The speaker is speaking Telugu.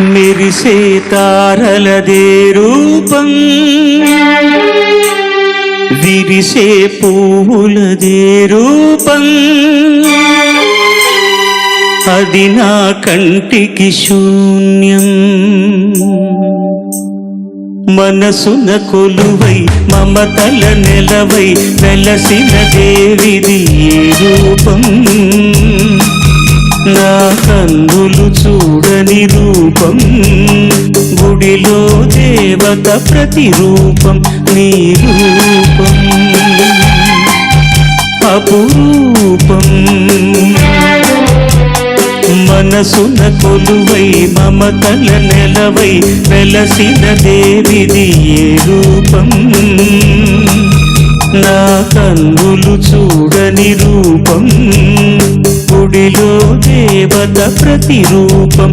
మెరిసే తారలదే రూపం, విరిసే పువ్వులదే రూపం, అది నా కంటికి శూన్యం. మనసున కొలువై మమతల నెలవై వెలసిన దేవిది ఏ రూపం, నా కన్నులు చూడని రూపం, గుడిలో దేవత ప్రతిరూపం నీ రూపం అపురూపం. మనసున కొలువై మమతల నెలవై వెలసిన దేవిది ఏ రూపం, నా కన్నులు చూడని రూపం, గుడిలో దేవత ప్రతిరూపం